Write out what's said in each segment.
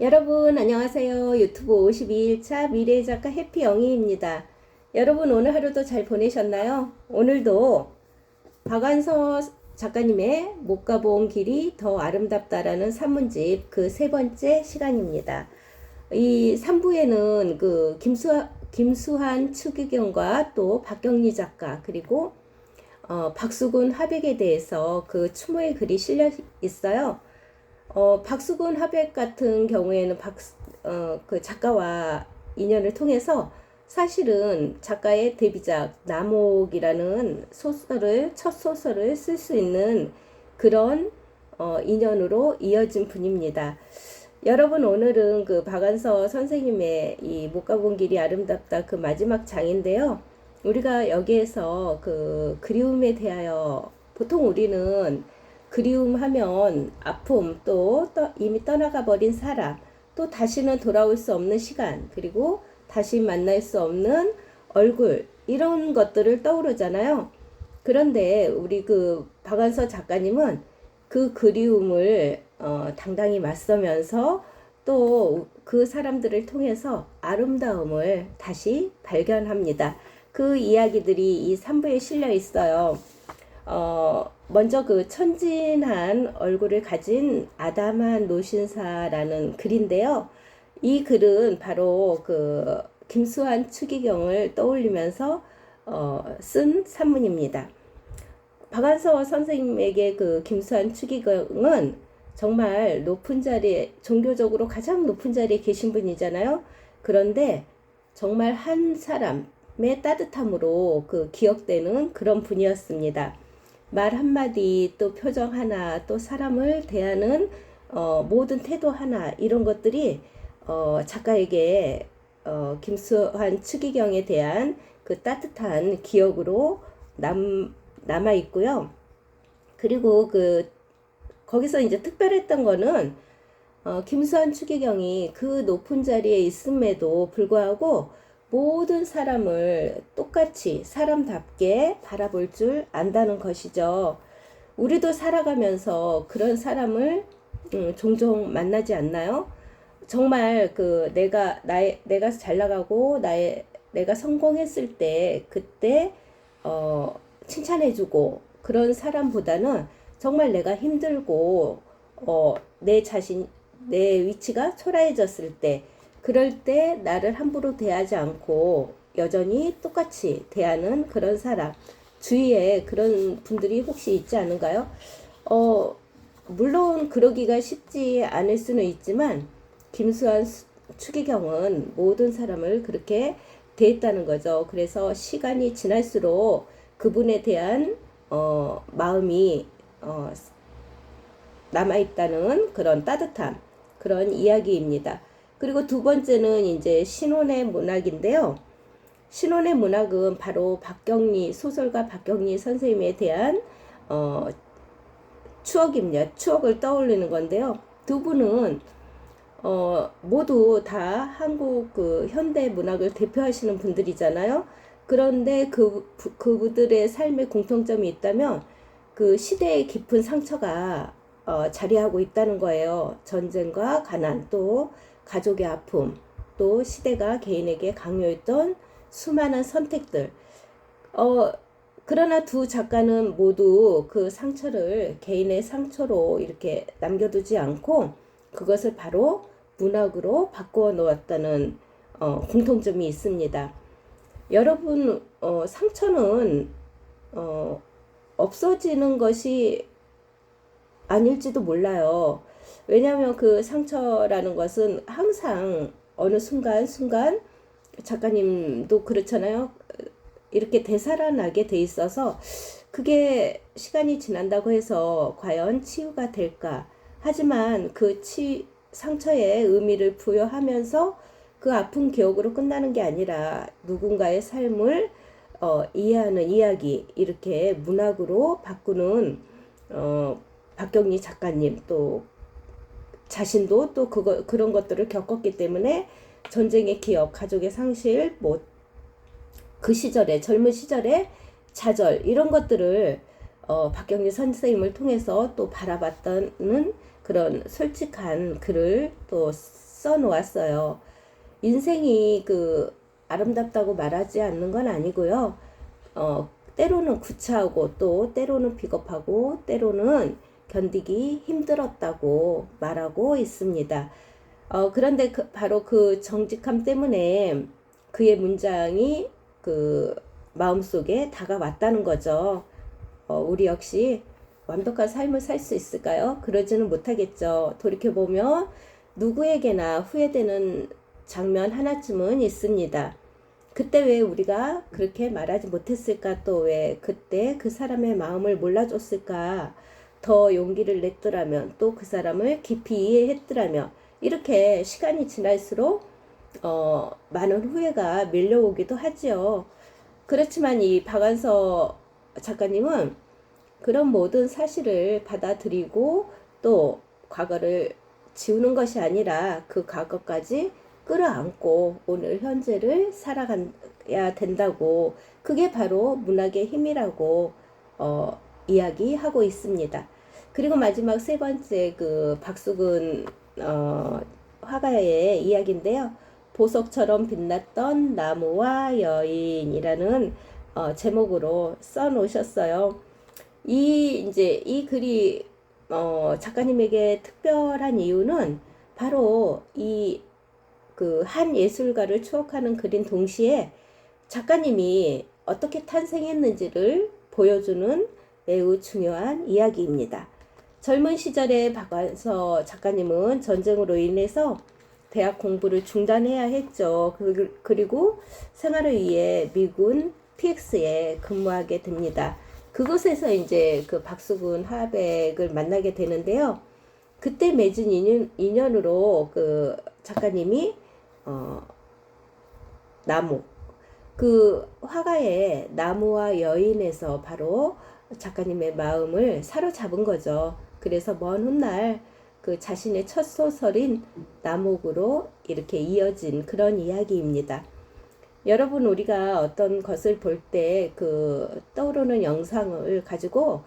여러분 안녕하세요. 유튜브 52일차 미래의 작가 해피영희입니다. 여러분 오늘 하루도 잘 보내셨나요? 오늘도 박완서 작가님의 못 가본 길이 더 아름답다라는 산문집 그 세 번째 시간입니다. 이 3부에는 그 김수한 추기경과 또 박경리 작가 그리고 박수근 화백에 대해서 그 추모의 글이 실려 있어요. 박수근 화백 같은 경우에는 그 작가와 인연을 통해서 사실은 작가의 데뷔작 남옥이라는 첫 소설을 쓸 수 있는 그런 인연으로 이어진 분입니다. 여러분 오늘은 그 박완서 선생님의 이 못 가본 길이 아름답다 그 마지막 장인데요. 우리가 여기에서 그 그리움에 대하여 보통 우리는 그리움 하면 아픔 또 이미 떠나가 버린 사람 또 다시는 돌아올 수 없는 시간 그리고 다시 만날 수 없는 얼굴 이런 것들을 떠오르잖아요. 그런데 우리 그 박완서 작가님은 그 그리움을 당당히 맞서면서 또 그 사람들을 통해서 아름다움을 다시 발견합니다. 그 이야기들이 이 3부에 실려 있어요. 먼저 그 천진한 얼굴을 가진 아담한 노신사라는 글인데요. 이 글은 바로 그 김수한 추기경을 떠올리면서 쓴 산문입니다. 박완서 선생님에게 그 김수한 추기경은 정말 높은 자리에, 종교적으로 가장 높은 자리에 계신 분이잖아요. 그런데 정말 한 사람의 따뜻함으로 그 기억되는 그런 분이었습니다. 말 한마디 또 표정 하나 또 사람을 대하는 모든 태도 하나 이런 것들이 작가에게 김수환 추기경에 대한 그 따뜻한 기억으로 남아 있고요. 그리고 그 거기서 이제 특별했던 거는 김수환 추기경이 그 높은 자리에 있음에도 불구하고 모든 사람을 똑같이 사람답게 바라볼 줄 안다는 것이죠. 우리도 살아가면서 그런 사람을 종종 만나지 않나요? 정말 그 내가 잘 나가고 내가 성공했을 때 그때 칭찬해주고 그런 사람보다는 정말 내가 힘들고 내 위치가 초라해졌을 때 그럴 때 나를 함부로 대하지 않고 여전히 똑같이 대하는 그런 사람 주위에 그런 분들이 혹시 있지 않은가요? 물론 그러기가 쉽지 않을 수는 있지만 김수환 추기경은 모든 사람을 그렇게 대했다는 거죠. 그래서 시간이 지날수록 그분에 대한 마음이 남아있다는 그런 따뜻함, 그런 이야기입니다. 그리고 두 번째는 이제 신혼의 문학인데요. 신혼의 문학은 바로 소설가 박경리 선생님에 대한 추억입니다. 추억을 떠올리는 건데요. 두 분은 모두 다 한국 그 현대 문학을 대표하시는 분들이잖아요. 그런데 그분들의 삶의 공통점이 있다면 그 시대의 깊은 상처가 자리하고 있다는 거예요. 전쟁과 가난, 또 가족의 아픔, 또 시대가 개인에게 강요했던 수많은 선택들. 그러나 두 작가는 모두 그 상처를 개인의 상처로 이렇게 남겨두지 않고 그것을 바로 문학으로 바꾸어 놓았다는 공통점이 있습니다. 여러분, 상처는 없어지는 것이 아닐지도 몰라요. 왜냐하면 그 상처라는 것은 항상 어느 순간 작가님도 그렇잖아요. 이렇게 되살아나게 돼 있어서 그게 시간이 지난다고 해서 과연 치유가 될까? 하지만 그 상처에 의미를 부여하면서 그 아픈 기억으로 끝나는 게 아니라 누군가의 삶을 이해하는 이야기 이렇게 문학으로 바꾸는 박경리 작가님 또 자신도 또 그런 것들을 겪었기 때문에 전쟁의 기억, 가족의 상실, 뭐 그 시절에 젊은 시절에 좌절 이런 것들을 박경리 선생님을 통해서 또 바라봤다는 그런 솔직한 글을 또 써놓았어요. 인생이 아름답다고 말하지 않는 건 아니고요. 때로는 구차하고 또 때로는 비겁하고 때로는 견디기 힘들었다고 말하고 있습니다. 그런데 바로 그 정직함 때문에 그의 문장이 마음속에 다가왔다는 거죠. 우리 역시 완벽한 삶을 살 수 있을까요? 그러지는 못하겠죠. 돌이켜보면 누구에게나 후회되는 장면 하나쯤은 있습니다. 그때 왜 우리가 그렇게 말하지 못했을까? 또 왜 그때 그 사람의 마음을 몰라줬을까? 더 용기를 냈더라면, 또 그 사람을 깊이 이해했더라면, 이렇게 시간이 지날수록 많은 후회가 밀려오기도 하지요. 그렇지만 이 박완서 작가님은 그런 모든 사실을 받아들이고 또 과거를 지우는 것이 아니라 그 과거까지 끌어안고 오늘 현재를 살아가야 된다고, 그게 바로 문학의 힘이라고 이야기하고 있습니다. 그리고 마지막 세 번째 박수근 화가의 이야기인데요. 보석처럼 빛났던 나무와 여인이라는 제목으로 써놓으셨어요. 이 글이 작가님에게 특별한 이유는 바로 한 예술가를 추억하는 글인 동시에 작가님이 어떻게 탄생했는지를 보여주는 매우 중요한 이야기입니다. 젊은 시절에 박완서 작가님은 전쟁으로 인해서 대학 공부를 중단해야 했죠. 그리고 생활을 위해 미군 PX에 근무하게 됩니다. 그곳에서 이제 박수근 화백을 만나게 되는데요. 그때 맺은 인연으로 작가님이 나무, 화가의 나무와 여인에서 바로 작가님의 마음을 사로잡은 거죠. 그래서 먼 훗날 자신의 첫 소설인 나목으로 이렇게 이어진 그런 이야기입니다. 여러분, 우리가 어떤 것을 볼 때 떠오르는 영상을 가지고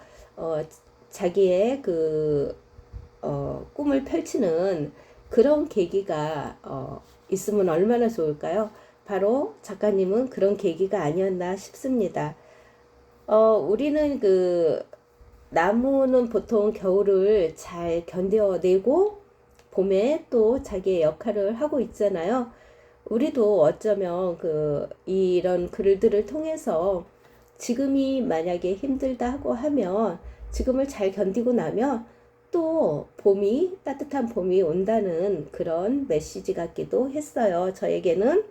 자기의 꿈을 펼치는 그런 계기가 있으면 얼마나 좋을까요? 바로 작가님은 그런 계기가 아니었나 싶습니다. 우리는 나무는 보통 겨울을 잘 견뎌내고 봄에 또 자기의 역할을 하고 있잖아요. 우리도 어쩌면 이런 글들을 통해서 지금이 만약에 힘들다 하면 지금을 잘 견디고 나면 또 따뜻한 봄이 온다는 그런 메시지 같기도 했어요. 저에게는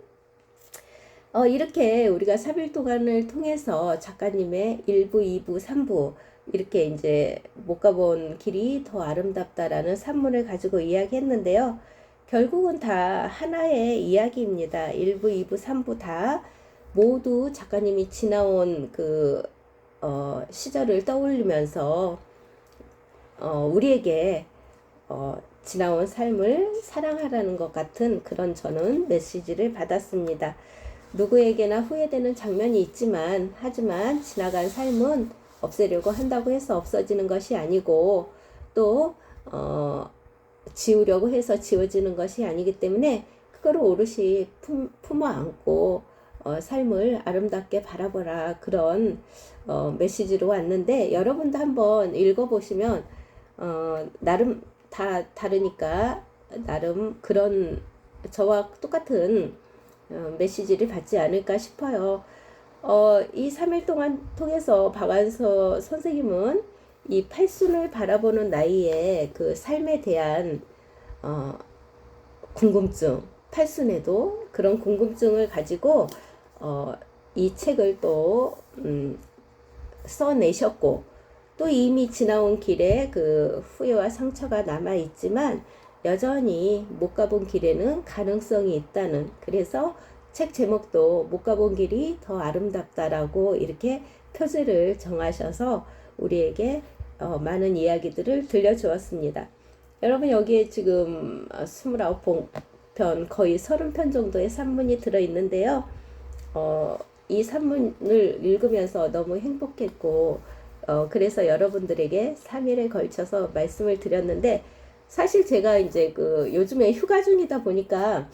이렇게 우리가 3일 동안을 통해서 작가님의 1부, 2부, 3부 이렇게 이제 못 가본 길이 더 아름답다라는 산문을 가지고 이야기했는데요. 결국은 다 하나의 이야기입니다. 1부, 2부, 3부 다 모두 작가님이 지나온 시절을 떠올리면서 우리에게 지나온 삶을 사랑하라는 것 같은 그런 저는 메시지를 받았습니다. 누구에게나 후회되는 장면이 있지만 하지만 지나간 삶은 없애려고 한다고 해서 없어지는 것이 아니고 또 지우려고 해서 지워지는 것이 아니기 때문에 그거를 오롯이 품어 안고 삶을 아름답게 바라보라, 그런 메시지로 왔는데, 여러분도 한번 읽어보시면 나름 다 다르니까 나름 그런 저와 똑같은 메시지를 받지 않을까 싶어요. 이 3일 동안 통해서 박완서 선생님은 이 팔순을 바라보는 나이에 삶에 대한 궁금증, 팔순에도 그런 궁금증을 가지고 이 책을 또 써내셨고, 또 이미 지나온 길에 후회와 상처가 남아있지만 여전히 못 가본 길에는 가능성이 있다는, 그래서 책 제목도 못 가본 길이 더 아름답다라고 이렇게 표제를 정하셔서 우리에게 많은 이야기들을 들려주었습니다. 여러분, 여기에 지금 29편, 거의 30편 정도의 산문이 들어있는데요. 이 산문을 읽으면서 너무 행복했고, 그래서 여러분들에게 3일에 걸쳐서 말씀을 드렸는데, 사실 제가 이제 그 요즘에 휴가 중이다 보니까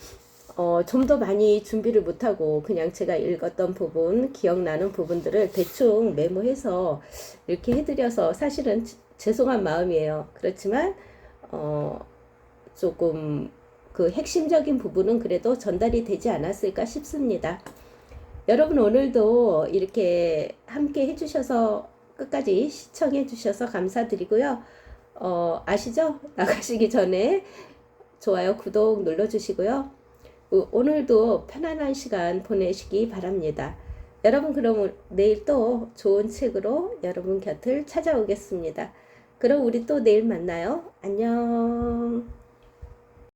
좀 더 많이 준비를 못하고 그냥 제가 읽었던 부분, 기억나는 부분들을 대충 메모해서 이렇게 해드려서 사실은 죄송한 마음이에요. 그렇지만 어, 조금 그 핵심적인 부분은 그래도 전달이 되지 않았을까 싶습니다. 여러분 오늘도 이렇게 함께 해주셔서 끝까지 시청해 주셔서 감사드리고요. 아시죠? 나가시기 전에 좋아요, 구독 눌러주시고요. 오늘도 편안한 시간 보내시기 바랍니다. 여러분 그럼 내일 또 좋은 책으로 여러분 곁을 찾아오겠습니다. 그럼 우리 또 내일 만나요. 안녕.